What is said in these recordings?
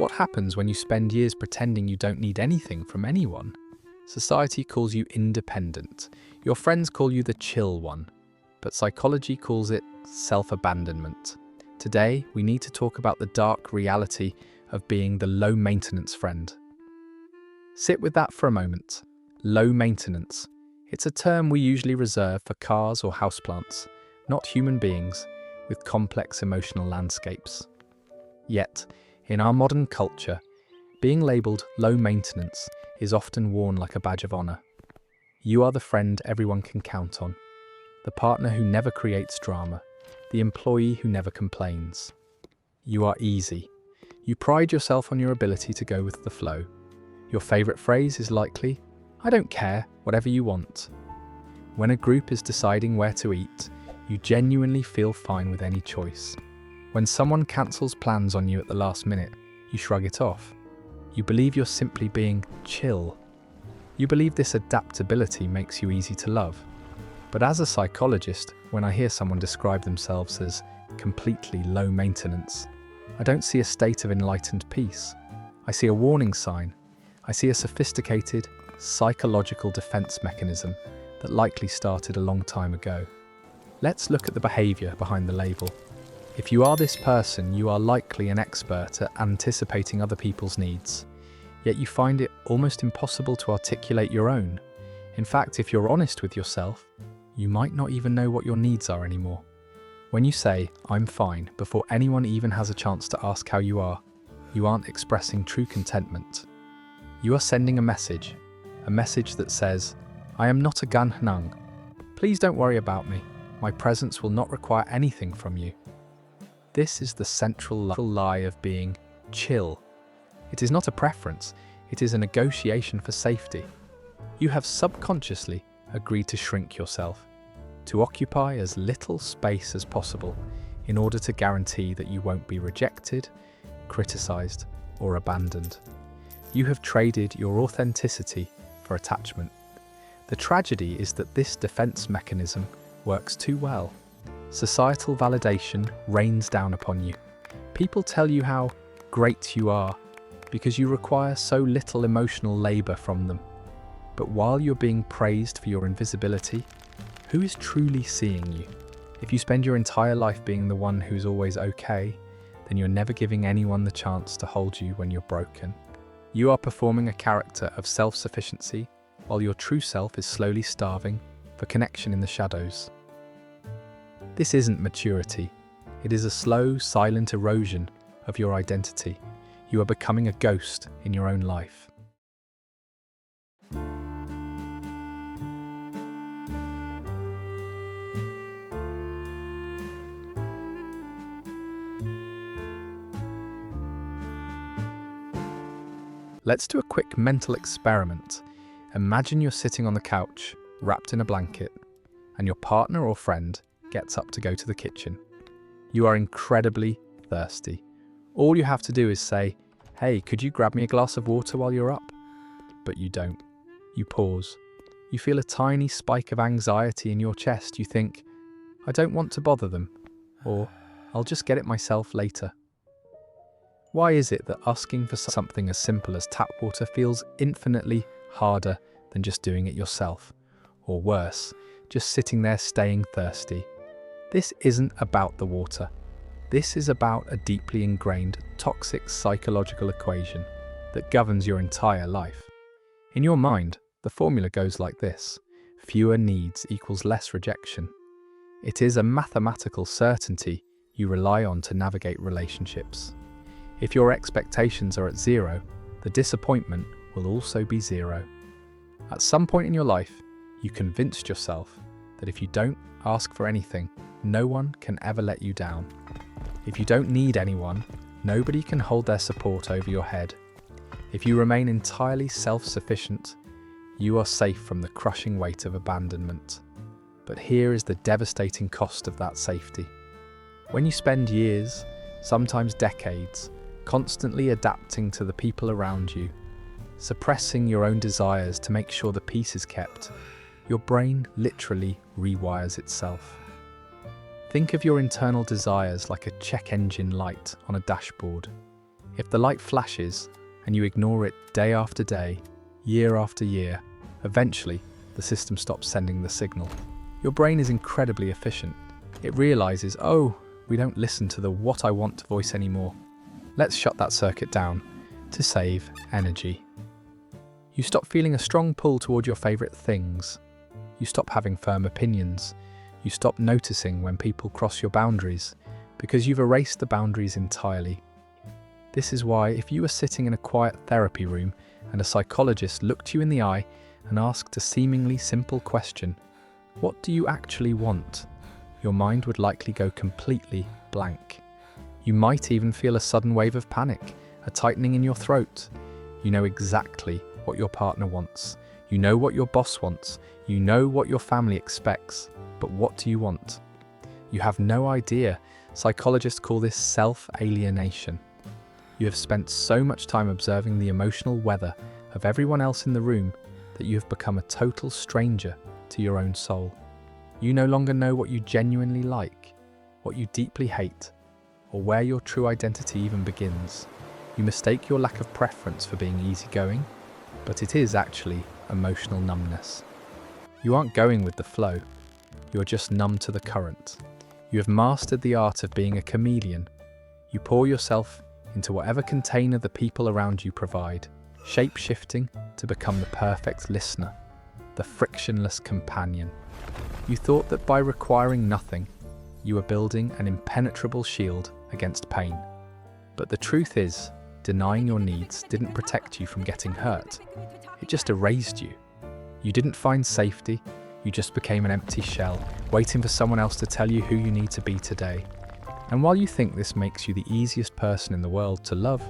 What happens when you spend years pretending you don't need anything from anyone? Society calls you independent. Your friends call you the chill one. But psychology calls it self-abandonment. Today, we need to talk about the dark reality of being the low-maintenance friend. Sit with that for a moment. Low maintenance. It's a term we usually reserve for cars or houseplants, not human beings with complex emotional landscapes. Yet, in our modern culture, being labelled low maintenance is often worn like a badge of honour. You are the friend everyone can count on, the partner who never creates drama, the employee who never complains. You are easy. You pride yourself on your ability to go with the flow. Your favourite phrase is likely, "I don't care, whatever you want." When a group is deciding where to eat, you genuinely feel fine with any choice. When someone cancels plans on you at the last minute, you shrug it off. You believe you're simply being chill. You believe this adaptability makes you easy to love. But as a psychologist, when I hear someone describe themselves as completely low maintenance, I don't see a state of enlightened peace. I see a warning sign. I see a sophisticated, psychological defense mechanism that likely started a long time ago. Let's look at the behavior behind the label. If you are this person, you are likely an expert at anticipating other people's needs, yet you find it almost impossible to articulate your own. In fact, if you're honest with yourself, you might not even know what your needs are anymore. When you say, "I'm fine," before anyone even has a chance to ask how you aren't expressing true contentment. You are sending a message that says, "I am not a ganhnung. Please don't worry about me. My presence will not require anything from you." This is the central lie of being chill. It is not a preference, it is a negotiation for safety. You have subconsciously agreed to shrink yourself, to occupy as little space as possible in order to guarantee that you won't be rejected, criticized, or abandoned. You have traded your authenticity for attachment. The tragedy is that this defense mechanism works too well. Societal validation rains down upon you. People tell you how great you are because you require so little emotional labor from them. But while you're being praised for your invisibility, who is truly seeing you? If you spend your entire life being the one who's always okay, then you're never giving anyone the chance to hold you when you're broken. You are performing a character of self-sufficiency while your true self is slowly starving for connection in the shadows. This isn't maturity. It is a slow, silent erosion of your identity. You are becoming a ghost in your own life. Let's do a quick mental experiment. Imagine you're sitting on the couch, wrapped in a blanket, and your partner or friend gets up to go to the kitchen. You are incredibly thirsty. All you have to do is say, "Hey, could you grab me a glass of water while you're up?" But you don't. You pause. You feel a tiny spike of anxiety in your chest. You think, "I don't want to bother them," or "I'll just get it myself later." Why is it that asking for something as simple as tap water feels infinitely harder than just doing it yourself? Or worse, just sitting there staying thirsty? This isn't about the water. This is about a deeply ingrained, toxic psychological equation that governs your entire life. In your mind, the formula goes like this: fewer needs equals less rejection. It is a mathematical certainty you rely on to navigate relationships. If your expectations are at zero, the disappointment will also be zero. At some point in your life, you convinced yourself that if you don't ask for anything, no one can ever let you down. If you don't need anyone, nobody can hold their support over your head. If you remain entirely self-sufficient, you are safe from the crushing weight of abandonment. But here is the devastating cost of that safety. When you spend years, sometimes decades, constantly adapting to the people around you, suppressing your own desires to make sure the peace is kept, your brain literally rewires itself. Think of your internal desires like a check engine light on a dashboard. If the light flashes and you ignore it day after day, year after year, eventually the system stops sending the signal. Your brain is incredibly efficient. It realizes, oh, we don't listen to the what I want voice anymore. Let's shut that circuit down to save energy. You stop feeling a strong pull toward your favorite things. You stop having firm opinions. You stop noticing when people cross your boundaries because you've erased the boundaries entirely. This is why if you were sitting in a quiet therapy room and a psychologist looked you in the eye and asked a seemingly simple question, what do you actually want? Your mind would likely go completely blank. You might even feel a sudden wave of panic, a tightening in your throat. You know exactly what your partner wants. You know what your boss wants. You know what your family expects. But what do you want? You have no idea. Psychologists call this self-alienation. You have spent so much time observing the emotional weather of everyone else in the room that you have become a total stranger to your own soul. You no longer know what you genuinely like, what you deeply hate, or where your true identity even begins. You mistake your lack of preference for being easygoing, but it is actually emotional numbness. You aren't going with the flow, you're just numb to the current. You have mastered the art of being a chameleon. You pour yourself into whatever container the people around you provide, shape-shifting to become the perfect listener, the frictionless companion. You thought that by requiring nothing, you were building an impenetrable shield against pain. But the truth is, denying your needs didn't protect you from getting hurt. It just erased you. You didn't find safety, you just became an empty shell, waiting for someone else to tell you who you need to be today. And while you think this makes you the easiest person in the world to love,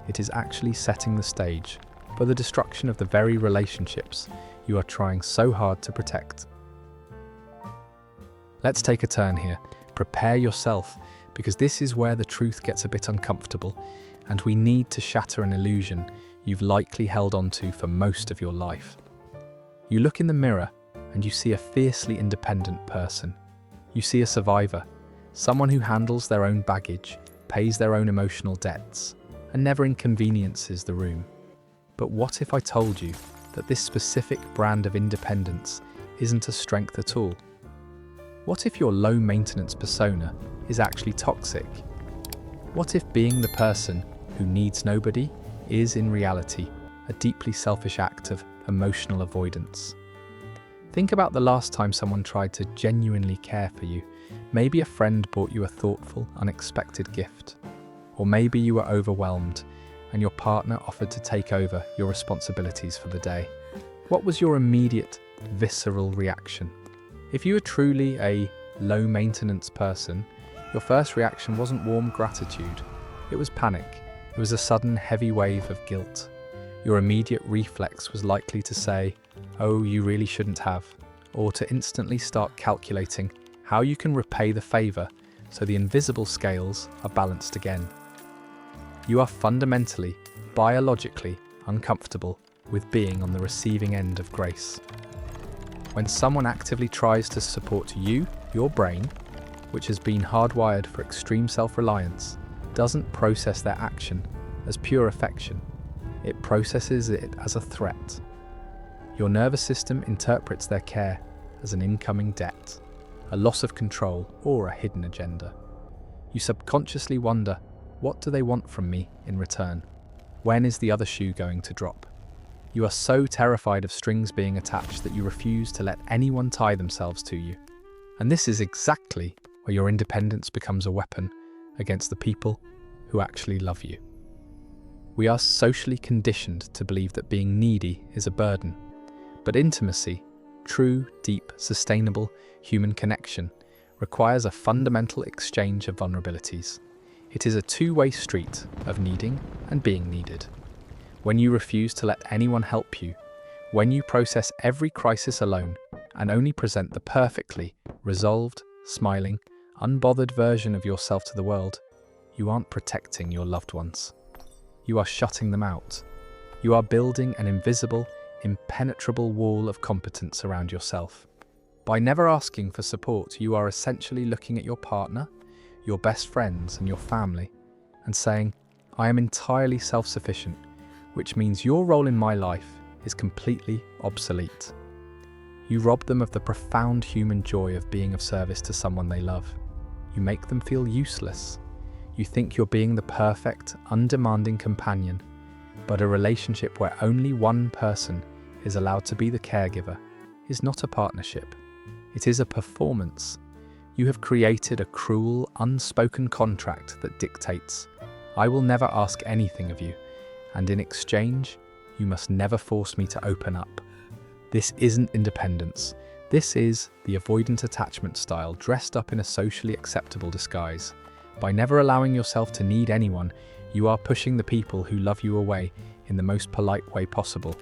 it is actually setting the stage for the destruction of the very relationships you are trying so hard to protect. Let's take a turn here. Prepare yourself, because this is where the truth gets a bit uncomfortable, and we need to shatter an illusion you've likely held onto for most of your life. You look in the mirror and you see a fiercely independent person. You see a survivor, someone who handles their own baggage, pays their own emotional debts, and never inconveniences the room. But what if I told you that this specific brand of independence isn't a strength at all? What if your low-maintenance persona is actually toxic? What if being the person who needs nobody is in reality a deeply selfish act of emotional avoidance? Think about the last time someone tried to genuinely care for you. Maybe a friend bought you a thoughtful, unexpected gift. Or maybe you were overwhelmed and your partner offered to take over your responsibilities for the day. What was your immediate, visceral reaction? If you were truly a low-maintenance person, your first reaction wasn't warm gratitude. It was panic. It was a sudden, heavy wave of guilt. Your immediate reflex was likely to say, "Oh, you really shouldn't have," or to instantly start calculating how you can repay the favor so the invisible scales are balanced again. You are fundamentally, biologically uncomfortable with being on the receiving end of grace. When someone actively tries to support you, your brain, which has been hardwired for extreme self-reliance, doesn't process their action as pure affection. It processes it as a threat. Your nervous system interprets their care as an incoming debt, a loss of control, or a hidden agenda. You subconsciously wonder, what do they want from me in return? When is the other shoe going to drop? You are so terrified of strings being attached that you refuse to let anyone tie themselves to you. And this is exactly where your independence becomes a weapon against the people who actually love you. We are socially conditioned to believe that being needy is a burden. But intimacy, true, deep, sustainable human connection, requires a fundamental exchange of vulnerabilities. It is a two-way street of needing and being needed. When you refuse to let anyone help you, when you process every crisis alone and only present the perfectly resolved, smiling, unbothered version of yourself to the world, you aren't protecting your loved ones. You are shutting them out. You are building an invisible, impenetrable wall of competence around yourself. By never asking for support, you are essentially looking at your partner, your best friends, and your family, and saying, I am entirely self-sufficient, which means your role in my life is completely obsolete. You rob them of the profound human joy of being of service to someone they love. You make them feel useless. You think you're being the perfect, undemanding companion, but a relationship where only one person is allowed to be the caregiver is not a partnership. It is a performance. You have created a cruel, unspoken contract that dictates, I will never ask anything of you, and in exchange, you must never force me to open up. This isn't independence. This is the avoidant attachment style dressed up in a socially acceptable disguise. By never allowing yourself to need anyone, you are pushing the people who love you away in the most polite way possible.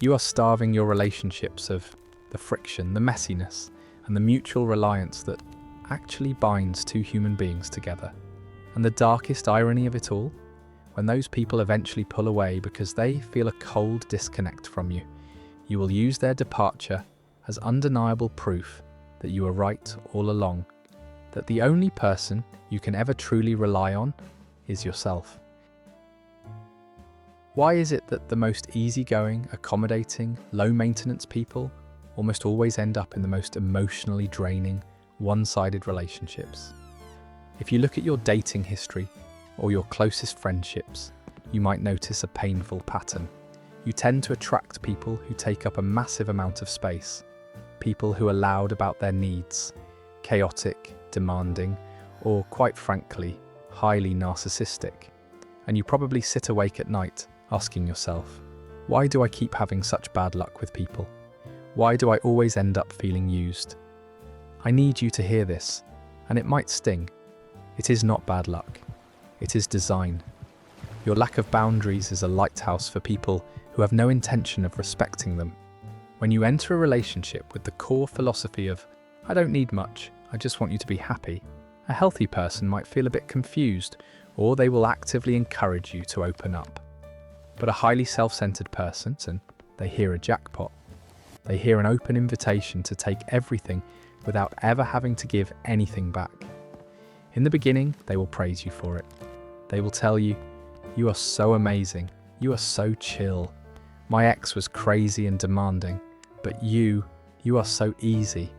You are starving your relationships of the friction, the messiness, and the mutual reliance that actually binds two human beings together. And the darkest irony of it all, when those people eventually pull away because they feel a cold disconnect from you, you will use their departure as undeniable proof that you were right all along, that the only person you can ever truly rely on is yourself. Why is it that the most easygoing, accommodating, low-maintenance people almost always end up in the most emotionally draining, one-sided relationships? If you look at your dating history or your closest friendships, you might notice a painful pattern. You tend to attract people who take up a massive amount of space, people who are loud about their needs, chaotic, demanding, or quite frankly, highly narcissistic. And you probably sit awake at night asking yourself, why do I keep having such bad luck with people? Why do I always end up feeling used? I need you to hear this, and it might sting. It is not bad luck. It is design. Your lack of boundaries is a lighthouse for people who have no intention of respecting them. When you enter a relationship with the core philosophy of, I don't need much, I just want you to be happy, a healthy person might feel a bit confused, or they will actively encourage you to open up. But a highly self-centered person, and they hear a jackpot. They hear an open invitation to take everything without ever having to give anything back. In the beginning, they will praise you for it. They will tell you, you are so amazing, you are so chill. My ex was crazy and demanding, but you are so easy.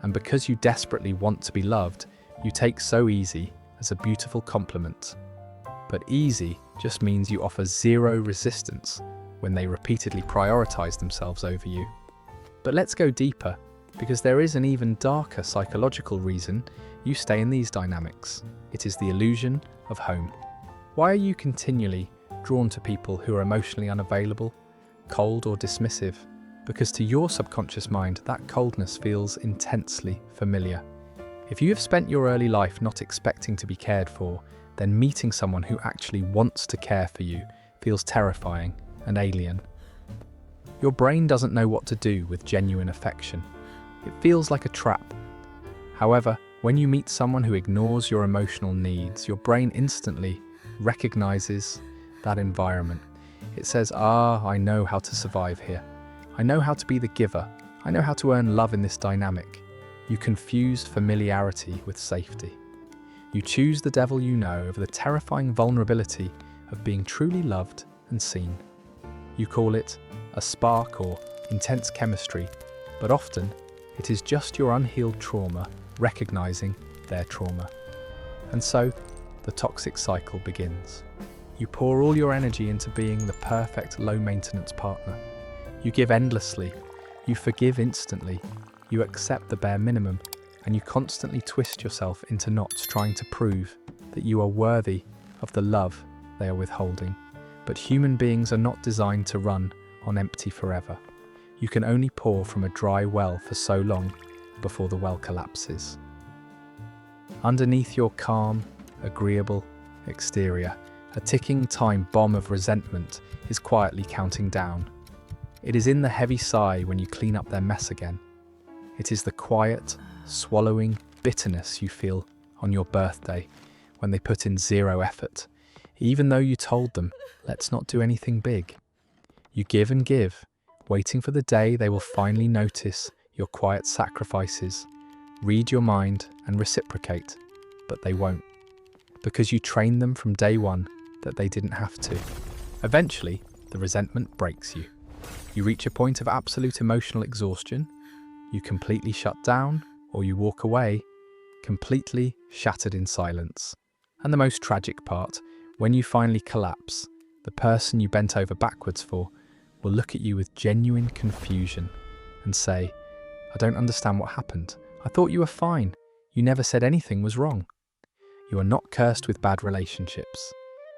And because you desperately want to be loved, you take so easy as a beautiful compliment. But easy just means you offer zero resistance when they repeatedly prioritize themselves over you. But let's go deeper, because there is an even darker psychological reason you stay in these dynamics. It is the illusion of home. Why are you continually drawn to people who are emotionally unavailable, cold or dismissive? Because to your subconscious mind, that coldness feels intensely familiar. If you have spent your early life not expecting to be cared for, then meeting someone who actually wants to care for you feels terrifying and alien. Your brain doesn't know what to do with genuine affection. It feels like a trap. However, when you meet someone who ignores your emotional needs, your brain instantly recognizes that environment. It says, I know how to survive here. I know how to be the giver. I know how to earn love in this dynamic. You confuse familiarity with safety. You choose the devil you know over the terrifying vulnerability of being truly loved and seen. You call it a spark or intense chemistry, but often it is just your unhealed trauma recognizing their trauma. And so, the toxic cycle begins. You pour all your energy into being the perfect low-maintenance partner. You give endlessly, you forgive instantly, you accept the bare minimum, and you constantly twist yourself into knots trying to prove that you are worthy of the love they are withholding. But human beings are not designed to run on empty forever. You can only pour from a dry well for so long before the well collapses. Underneath your calm, agreeable exterior, a ticking time bomb of resentment is quietly counting down. It is in the heavy sigh when you clean up their mess again. It is the quiet, swallowing bitterness you feel on your birthday when they put in zero effort, even though you told them, let's not do anything big. You give and give, waiting for the day they will finally notice your quiet sacrifices, read your mind and reciprocate, but they won't. Because you trained them from day one that they didn't have to. Eventually, the resentment breaks you. You reach a point of absolute emotional exhaustion, you completely shut down, or you walk away, completely shattered in silence. And the most tragic part, when you finally collapse, the person you bent over backwards for will look at you with genuine confusion and say, "I don't understand what happened. I thought you were fine. You never said anything was wrong." You are not cursed with bad relationships.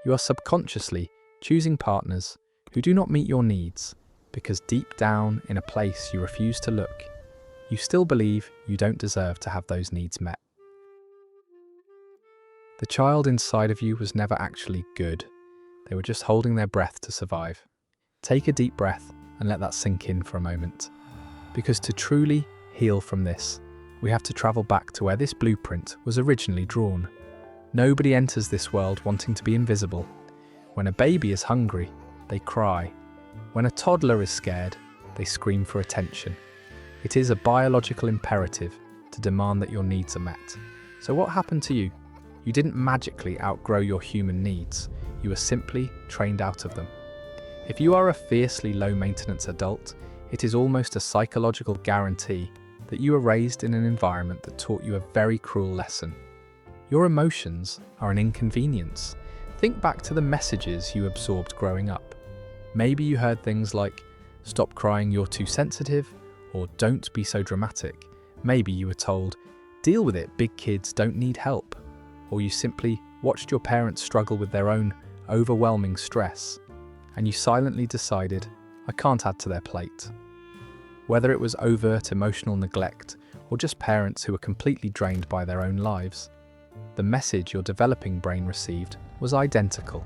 You are subconsciously choosing partners who do not meet your needs because deep down in a place you refuse to look, you still believe you don't deserve to have those needs met. The child inside of you was never actually good. They were just holding their breath to survive. Take a deep breath and let that sink in for a moment. Because to truly heal from this, we have to travel back to where this blueprint was originally drawn. Nobody enters this world wanting to be invisible. When a baby is hungry, they cry. When a toddler is scared, they scream for attention. It is a biological imperative to demand that your needs are met. So what happened to you? You didn't magically outgrow your human needs. You were simply trained out of them. If you are a fiercely low-maintenance adult, it is almost a psychological guarantee that you were raised in an environment that taught you a very cruel lesson. Your emotions are an inconvenience. Think back to the messages you absorbed growing up. Maybe you heard things like, "Stop crying, you're too sensitive," or "Don't be so dramatic." Maybe you were told, "Deal with it, big kids don't need help." Or you simply watched your parents struggle with their own overwhelming stress, and you silently decided, "I can't add to their plate." Whether it was overt emotional neglect or just parents who were completely drained by their own lives, the message your developing brain received was identical.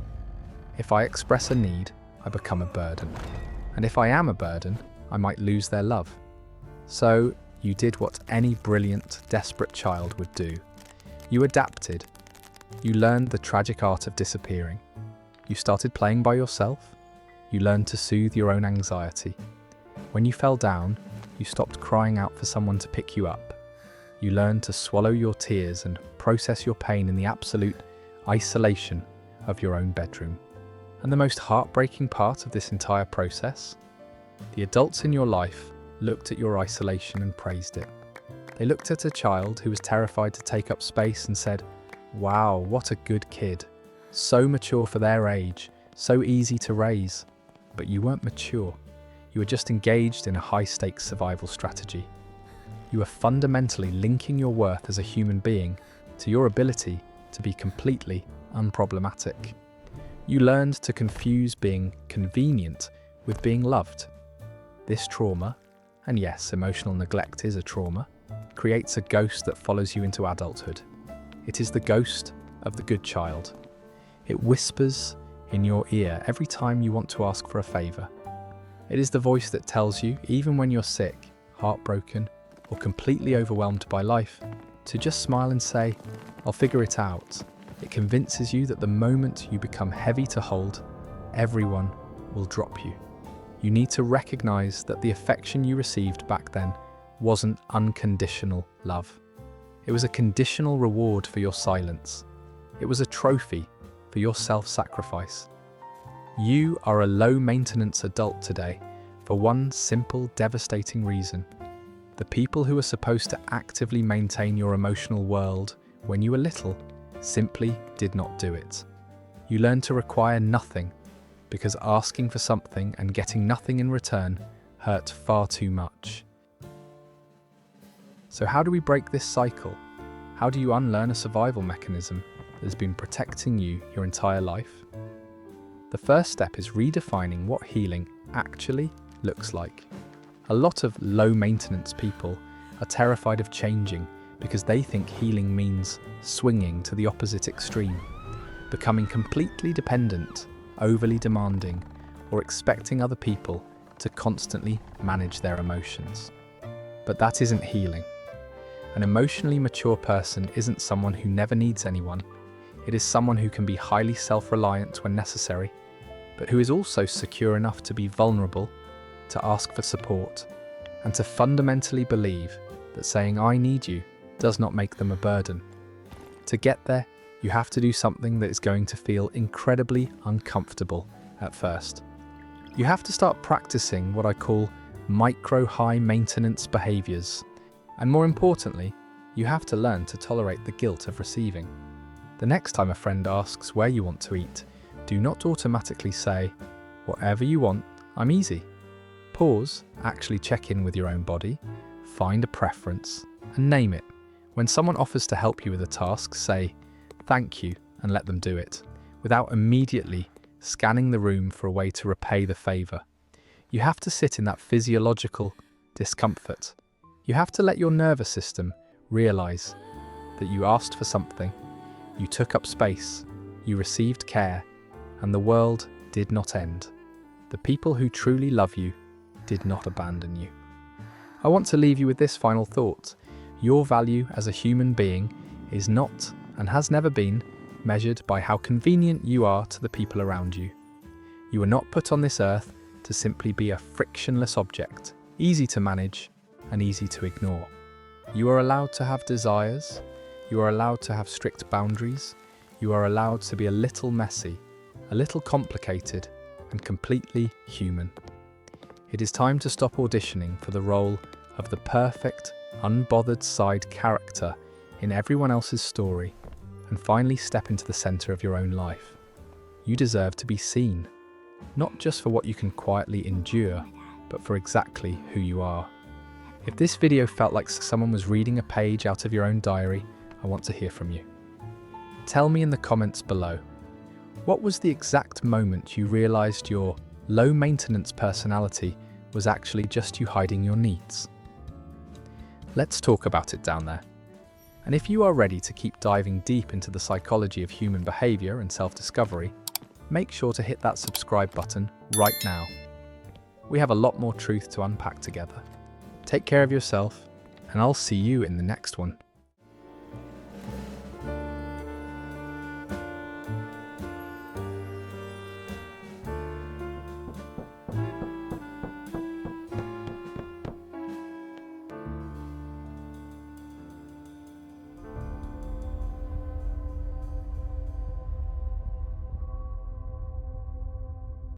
If I express a need, I become a burden. And if I am a burden, I might lose their love. So you did what any brilliant, desperate child would do. You adapted. You learned the tragic art of disappearing. You started playing by yourself. You learned to soothe your own anxiety. When you fell down, you stopped crying out for someone to pick you up. You learned to swallow your tears and process your pain in the absolute isolation of your own bedroom. And the most heartbreaking part of this entire process? The adults in your life looked at your isolation and praised it. They looked at a child who was terrified to take up space and said, "Wow, what a good kid. So mature for their age, so easy to raise." But you weren't mature. You were just engaged in a high-stakes survival strategy. You were fundamentally linking your worth as a human being to your ability to be completely unproblematic. You learned to confuse being convenient with being loved. This trauma, and yes, emotional neglect is a trauma, creates a ghost that follows you into adulthood. It is the ghost of the good child. It whispers in your ear every time you want to ask for a favor. It is the voice that tells you, even when you're sick, heartbroken, or completely overwhelmed by life, to just smile and say, "I'll figure it out." It convinces you that the moment you become heavy to hold, everyone will drop you. You need to recognize that the affection you received back then wasn't unconditional love. It was a conditional reward for your silence. It was a trophy for your self-sacrifice. You are a low-maintenance adult today for one simple, devastating reason. The people who were supposed to actively maintain your emotional world when you were little simply did not do it. You learned to require nothing because asking for something and getting nothing in return hurt far too much. So how do we break this cycle? How do you unlearn a survival mechanism that has been protecting you your entire life? The first step is redefining what healing actually looks like. A lot of low-maintenance people are terrified of changing because they think healing means swinging to the opposite extreme, becoming completely dependent, overly demanding, or expecting other people to constantly manage their emotions. But that isn't healing. An emotionally mature person isn't someone who never needs anyone. It is someone who can be highly self-reliant when necessary, but who is also secure enough to be vulnerable, to ask for support, and to fundamentally believe that saying "I need you" does not make them a burden. To get there, You have to do something that is going to feel incredibly uncomfortable at first. You have to start practicing what I call micro-high maintenance behaviors. And more importantly, you have to learn to tolerate the guilt of receiving. The next time a friend asks where you want to eat, do not automatically say, "Whatever you want, I'm easy." Pause, actually check in with your own body, find a preference, and name it. When someone offers to help you with a task, say, "Thank you," and let them do it, without immediately scanning the room for a way to repay the favor. You have to sit in that physiological discomfort. You have to let your nervous system realize that you asked for something, you took up space, you received care, and the world did not end. The people who truly love you did not abandon you. I want to leave you with this final thought. Your value as a human being is not, and has never been, measured by how convenient you are to the people around you. You were not put on this earth to simply be a frictionless object, easy to manage and easy to ignore. You are allowed to have desires, you are allowed to have strict boundaries, you are allowed to be a little messy, a little complicated, and completely human. It is time to stop auditioning for the role of the perfect, unbothered side character in everyone else's story and finally step into the center of your own life. You deserve to be seen, not just for what you can quietly endure, but for exactly who you are. If this video felt like someone was reading a page out of your own diary, I want to hear from you. Tell me in the comments below, what was the exact moment you realized your low-maintenance personality was actually just you hiding your needs? Let's talk about it down there. And if you are ready to keep diving deep into the psychology of human behavior and self-discovery, make sure to hit that subscribe button right now. We have a lot more truth to unpack together. Take care of yourself, and I'll see you in the next one.